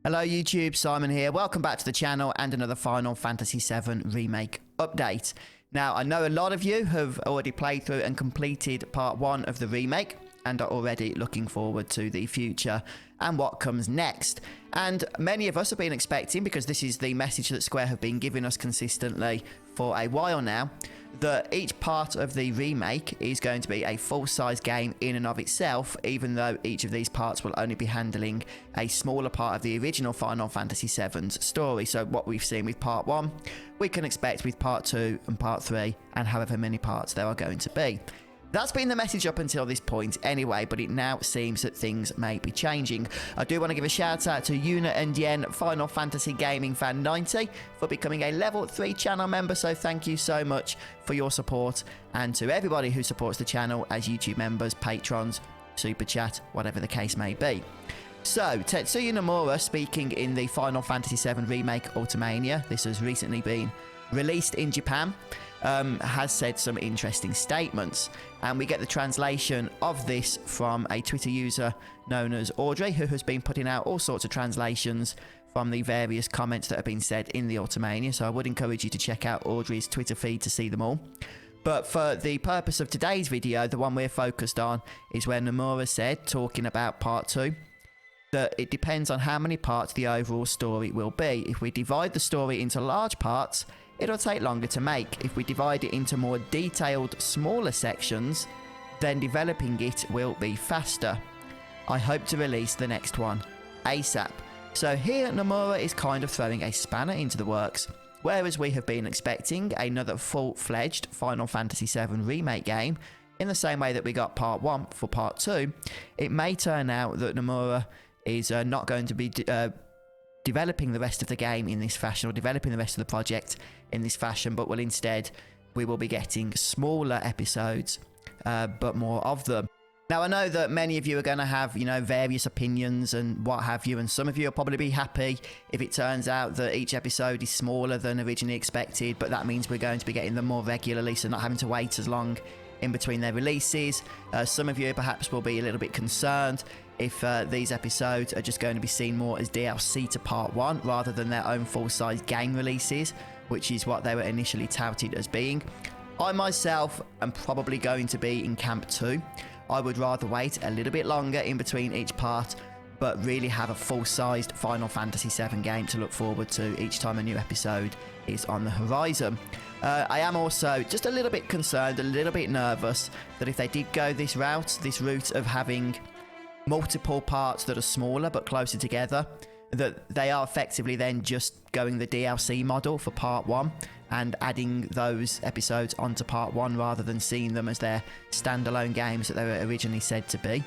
Hello YouTube, Simon here. Welcome back to the channel and another Final Fantasy VII Remake update. Now, I know a lot of you have already played through and completed part 1 of the remake and are already looking forward to the future and what comes next. And many of us have been expecting, because this is the message that Square have been giving us consistently for a while now, that each part of the remake is going to be a full-size game in and of itself, even though each of these parts will only be handling a smaller part of the original Final Fantasy VII's story. So what we've seen with part 1, we can expect with part 2 and part 3, and however many parts there are going to be. That's been the message up until this point anyway, but it now seems that things may be changing. I do want to give a shout out to Yuna and Yen, Final Fantasy Gaming Fan 90, for becoming a level 3 channel member, so thank you so much for your support, and to everybody who supports the channel as YouTube members, patrons, super chat, whatever the case may be. So, Tetsuya Nomura, speaking in the Final Fantasy VII Remake Ultimania, this has recently been released in Japan, has said some interesting statements, and we get the translation of this from a Twitter user known as Audrey, who has been putting out all sorts of translations from the various comments that have been said in the Ultimania, so I would encourage you to check out Audrey's Twitter feed to see them all. But for the purpose of today's video, the one we're focused on is where Nomura said, talking about part 2, that it depends on how many parts the overall story will be. If we divide the story into large parts, it'll take longer to make. If we divide it into more detailed, smaller sections, then developing it will be faster. I hope to release the next one ASAP. So here Nomura is kind of throwing a spanner into the works. Whereas we have been expecting another full-fledged Final Fantasy VII Remake game, in the same way that we got part 1 for part 2, it may turn out that Nomura is not going to be developing the rest of the game in this fashion, or developing the rest of the project in this fashion, but we will be getting smaller episodes, but more of them. Now, I know that many of you are going to have, various opinions and what have you, and some of you will probably be happy if it turns out that each episode is smaller than originally expected, but that means we're going to be getting them more regularly, so not having to wait as long in between their releases. Some of you perhaps will be a little bit concerned if these episodes are just going to be seen more as DLC to part 1 rather than their own full-size game releases, which is what they were initially touted as being. I myself am probably going to be in camp 2. I would rather wait a little bit longer in between each part, but really have a full-sized Final Fantasy VII game to look forward to each time a new episode is on the horizon. I am also just a little bit concerned, a little bit nervous, that if they did go this route of having multiple parts that are smaller but closer together, that they are effectively then just going the DLC model for part 1 and adding those episodes onto part 1 rather than seeing them as their standalone games that they were originally said to be.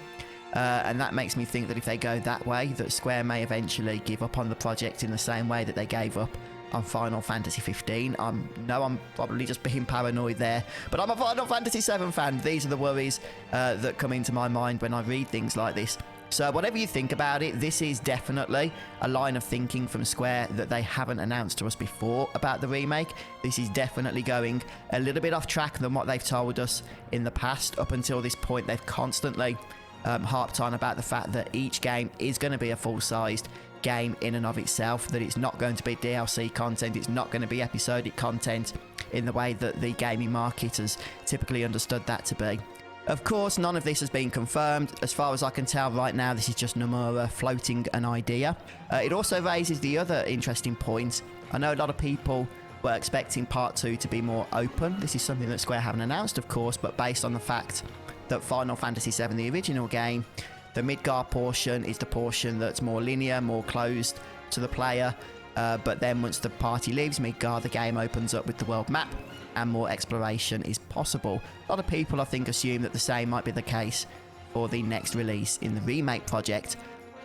And that makes me think that if they go that way, that Square may eventually give up on the project in the same way that they gave up on Final Fantasy 15. I'm probably just being paranoid there, but I'm a Final Fantasy 7 fan. These are the worries that come into my mind when I read things like this. So whatever you think about it, this is definitely a line of thinking from Square that they haven't announced to us before about the remake. This is definitely going a little bit off track than what they've told us in the past. Up until this point, they've constantly harped on about the fact that each game is going to be a full-sized game in and of itself, that it's not going to be DLC content, it's not going to be episodic content in the way that the gaming market has typically understood that to be. Of course, none of this has been confirmed. As far as I can tell right now, this is just Nomura floating an idea. It also raises the other interesting point. I know a lot of people were expecting part 2 to be more open. This is something that Square haven't announced, of course, but based on the fact that Final Fantasy VII, the original game, the Midgar portion is the portion that's more linear, more closed to the player, but then once the party leaves Midgar, the game opens up with the world map and more exploration is possible. A lot of people, I think, assume that the same might be the case for the next release in the remake project,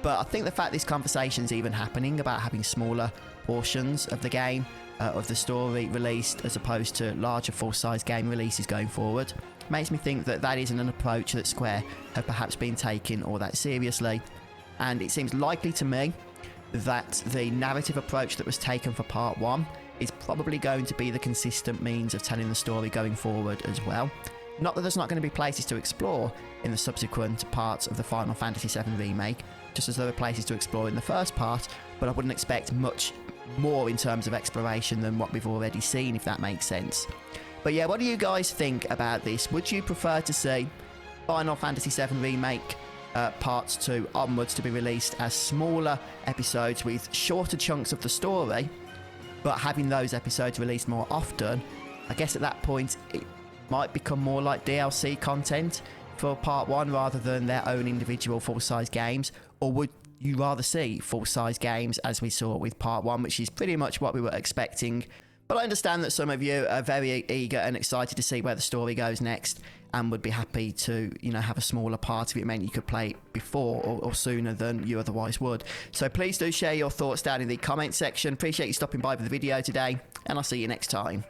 but I think the fact this conversation's even happening about having smaller portions of the game, of the story released as opposed to larger full-size game releases going forward, makes me think that that isn't an approach that Square have perhaps been taking all that seriously. And it seems likely to me that the narrative approach that was taken for part 1 is probably going to be the consistent means of telling the story going forward as well. Not that there's not going to be places to explore in the subsequent parts of the Final Fantasy VII Remake, just as there were places to explore in the first part, but I wouldn't expect much more in terms of exploration than what we've already seen, if that makes sense. But yeah, what do you guys think about this? Would you prefer to see Final Fantasy VII Remake Parts 2 onwards to be released as smaller episodes with shorter chunks of the story, but having those episodes released more often? I guess at that point it might become more like DLC content for Part 1 rather than their own individual full-size games. Or would you rather see full-size games as we saw with Part 1, which is pretty much what we were expecting? But I understand that some of you are very eager and excited to see where the story goes next, and would be happy to, you know, have a smaller part of it meant you could play it before or sooner than you otherwise would. So please do share your thoughts down in the comment section. Appreciate you stopping by for the video today, and I'll see you next time.